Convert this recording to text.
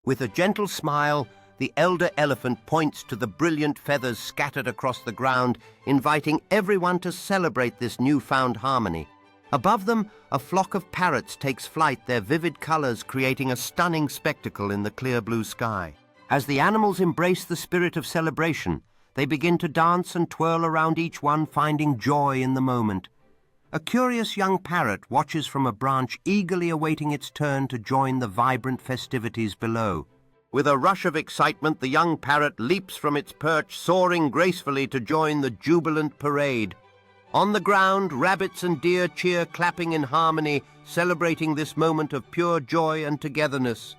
With a gentle smile, the elder elephant points to the brilliant feathers scattered across the ground, inviting everyone to celebrate this newfound harmony. Above them, a flock of parrots takes flight, their vivid colors creating a stunning spectacle in the clear blue sky. As the animals embrace the spirit of celebration, they begin to dance and twirl around each one, finding joy in the moment. A curious young parrot watches from a branch, eagerly awaiting its turn to join the vibrant festivities below. With a rush of excitement, the young parrot leaps from its perch, soaring gracefully to join the jubilant parade. On the ground, rabbits and deer cheer, clapping in harmony, celebrating this moment of pure joy and togetherness.